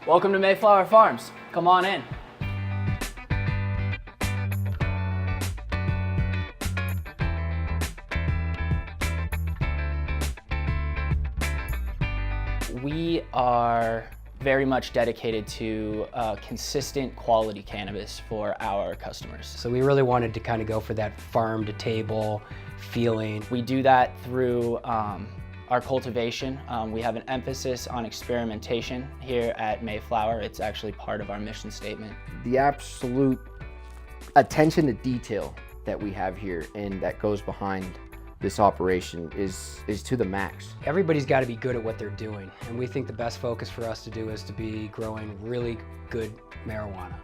Welcome to Mayflower Farms. Come on in. We are very much dedicated to consistent quality cannabis for our customers. So we really wanted to kind of go for that farm to table feeling. We do that through our cultivation. We have an emphasis on experimentation here at Mayflower. It's actually part of our mission statement. The absolute attention to detail that we have here and that goes behind this operation is to the max. Everybody's got to be good at what they're doing, and we think the best focus for us to do is to be growing really good marijuana.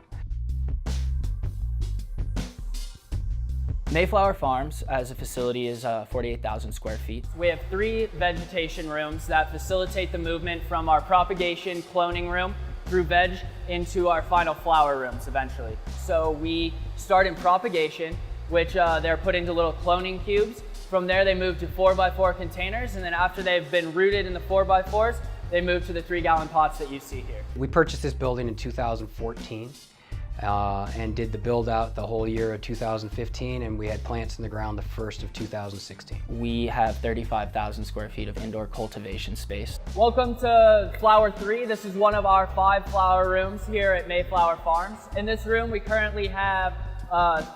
Mayflower Farms as a facility is 48,000 square feet. We have 3 vegetation rooms that facilitate the movement from our propagation cloning room through veg into our final flower rooms eventually. So we start in propagation, which they're put into little cloning cubes. From there, they move to 4x4 containers, and then after they've been rooted in the 4x4s, they move to the 3-gallon pots that you see here. We purchased this building in 2014 and did the build out the whole year of 2015, and we had plants in the ground the first of 2016. We have 35,000 square feet of indoor cultivation space. Welcome to Flower 3. This is one of our 5 flower rooms here at Mayflower Farms. In this room, we currently have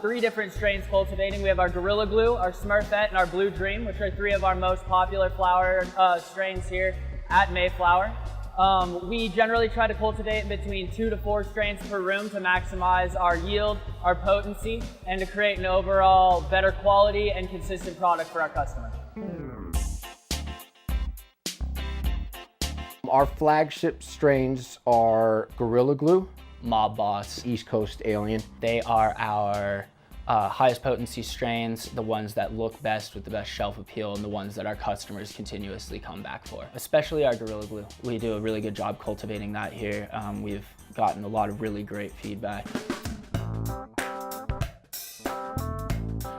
3 different strains cultivating. We have our Gorilla Glue, our Smurfette, and our Blue Dream, which are 3 of our most popular flower strains here at Mayflower. We generally try to cultivate between 2 to 4 strains per room to maximize our yield, our potency, and to create an overall better quality and consistent product for our customers. Our flagship strains are Gorilla Glue, Mob Boss, East Coast Alien. they are our highest potency strains, the ones that look best with the best shelf appeal and the ones that our customers continuously come back for, especially our Gorilla Glue. We do a really good job cultivating that here. We've gotten a lot of really great feedback.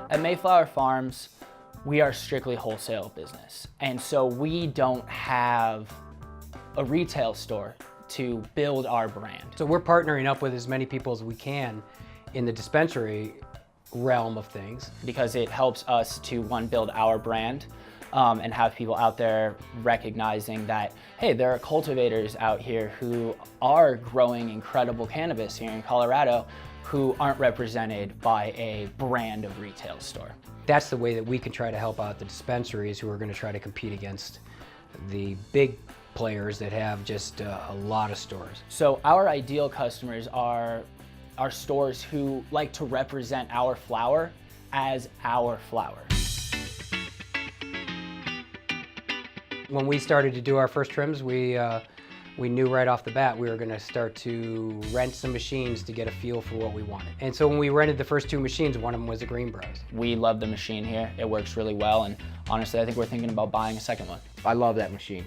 At Mayflower Farms, we are strictly wholesale business, and so we don't have a retail store to build our brand. So we're partnering up with as many people as we can in the dispensary realm of things. Because it helps us to, one, build our brand and have people out there recognizing that, hey, there are cultivators out here who are growing incredible cannabis here in Colorado who aren't represented by a brand of retail store. That's the way that we can try to help out the dispensaries who are going to try to compete against the big players that have just a lot of stores. So our ideal customers are stores who like to represent our flower as our flower. When we started to do our first trims, we knew right off the bat we were going to start to rent some machines to get a feel for what we wanted. And so when we rented the first 2 machines, one of them was a GreenBroz. We love the machine here. It works really well, and honestly, I think we're thinking about buying a second one. I love that machine.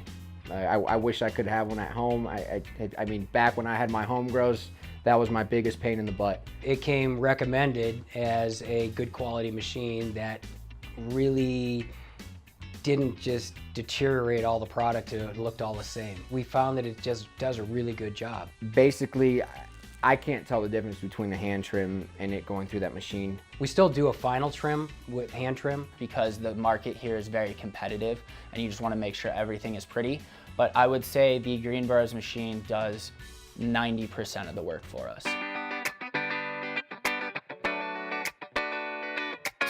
I wish I could have one at home. I mean, back when I had my home grows, that was my biggest pain in the butt. It came recommended as a good quality machine that really didn't just deteriorate all the product and it looked all the same. We found that it just does a really good job. Basically, I can't tell the difference between the hand trim and it going through that machine. We still do a final trim with hand trim. Because the market here is very competitive and you just want to make sure everything is pretty. But I would say the GreenBroz machine does 90% of the work for us.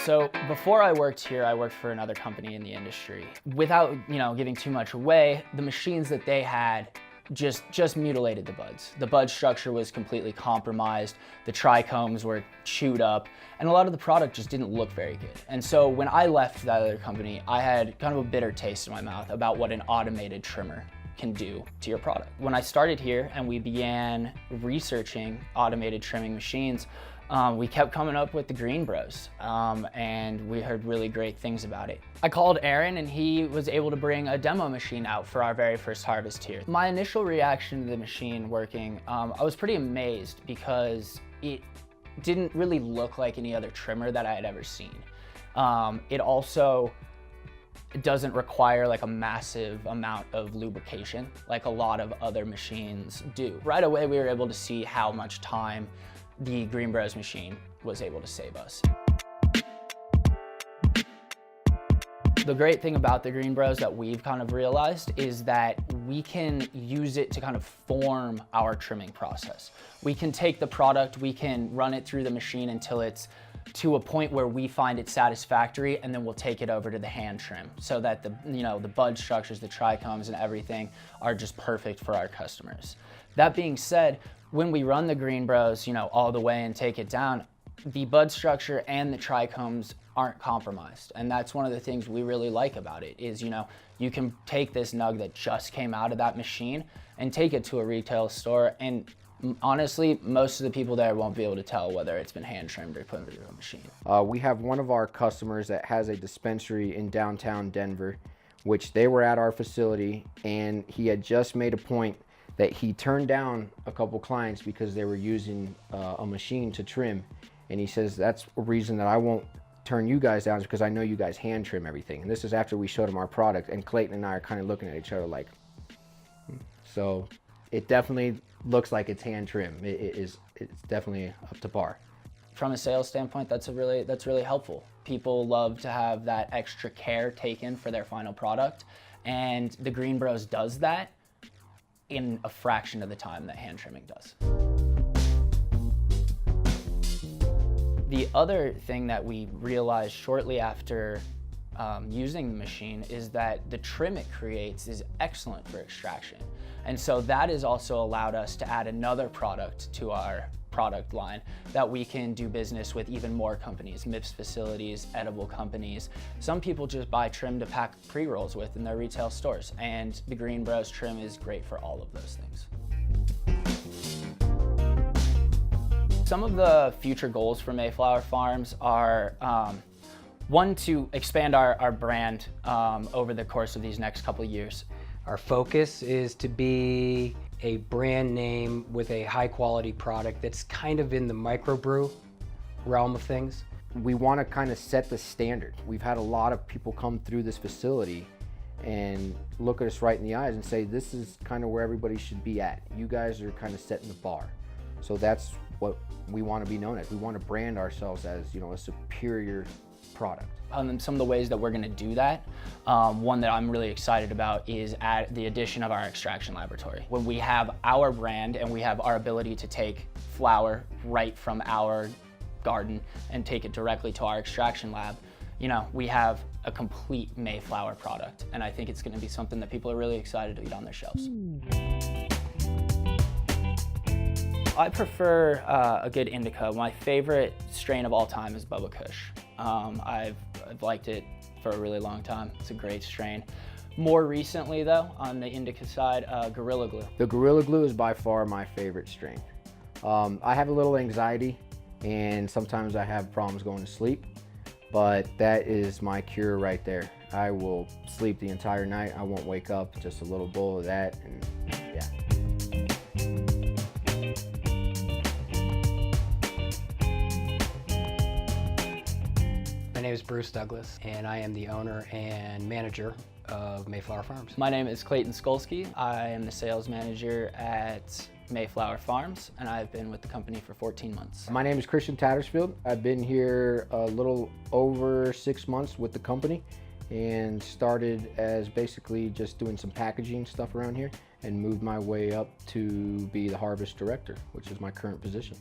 So before I worked here, I worked for another company in the industry. Without, giving too much away, the machines that they had just mutilated the buds. The bud structure was completely compromised, the trichomes were chewed up, and a lot of the product just didn't look very good. And so when I left that other company, I had kind of a bitter taste in my mouth about what an automated trimmer can do to your product. When I started here and we began researching automated trimming machines, we kept coming up with the GreenBroz, and we heard really great things about it. I called Aaron and he was able to bring a demo machine out for our very first harvest here. My initial reaction to the machine working, I was pretty amazed because it didn't really look like any other trimmer that I had ever seen. It also it doesn't require like a massive amount of lubrication like a lot of other machines do. Right away, we were able to see how much time the GreenBroz machine was able to save us. The great thing about the GreenBroz that we've kind of realized is that we can use it to kind of form our trimming process. We can take the product, we can run it through the machine until it's to a point where we find it satisfactory, and then we'll take it over to the hand trim so that the bud structures, the trichomes and everything are just perfect for our customers. That being said, when we run the GreenBroz, all the way and take it down, the bud structure and the trichomes aren't compromised. And that's one of the things we really like about it is, you can take this nug that just came out of that machine and take it to a retail store, and honestly, most of the people there won't be able to tell whether it's been hand trimmed or put into a machine. We have one of our customers that has a dispensary in downtown Denver, which they were at our facility, and he had just made a point that he turned down a couple clients because they were using a machine to trim. And he says, that's a reason that I won't turn you guys down, is because I know you guys hand trim everything. And this is after we showed him our product, and Clayton and I are kind of looking at each other like, So it definitely looks like it's hand trim. It's definitely up to par. From a sales standpoint, that's really helpful. People love to have that extra care taken for their final product, and the GreenBroz does that in a fraction of the time that hand trimming does. The other thing that we realized shortly after using the machine is that the trim it creates is excellent for extraction. And so that has also allowed us to add another product to our product line that we can do business with even more companies, MIPS facilities, edible companies. Some people just buy trim to pack pre-rolls with in their retail stores, and the GreenBroz trim is great for all of those things. Some of the future goals for Mayflower Farms are one, to expand our brand over the course of these next couple of years. Our focus is to be a brand name with a high quality product that's kind of in the microbrew realm of things. We want to kind of set the standard. We've had a lot of people come through this facility and look at us right in the eyes and say, this is kind of where everybody should be at. You guys are kind of setting the bar. So that's what we want to be known as. We want to brand ourselves as, a superior product. Some of the ways that we're going to do that, one that I'm really excited about is the addition of our extraction laboratory. When we have our brand and we have our ability to take flower right from our garden and take it directly to our extraction lab, we have a complete Mayflower product. And I think it's going to be something that people are really excited to eat on their shelves. I prefer a good indica. My favorite strain of all time is BUBBA KUSH. I've liked it for a really long time. It's a great strain. More recently though, on the indica side, Gorilla Glue. The Gorilla Glue is by far my favorite strain. I have a little anxiety and sometimes I have problems going to sleep, but that is my cure right there. I will sleep the entire night. I won't wake up, just a little bowl of that, and yeah. My name is Bruce Douglas, and I am the owner and manager of Mayflower Farms. My name is Clayton Skulski. I am the sales manager at Mayflower Farms, and I've been with the company for 14 months. My name is Tattersfield. I've been here a little over 6 months with the company and started as basically just doing some packaging stuff around here and moved my way up to be the harvest director, which is my current position.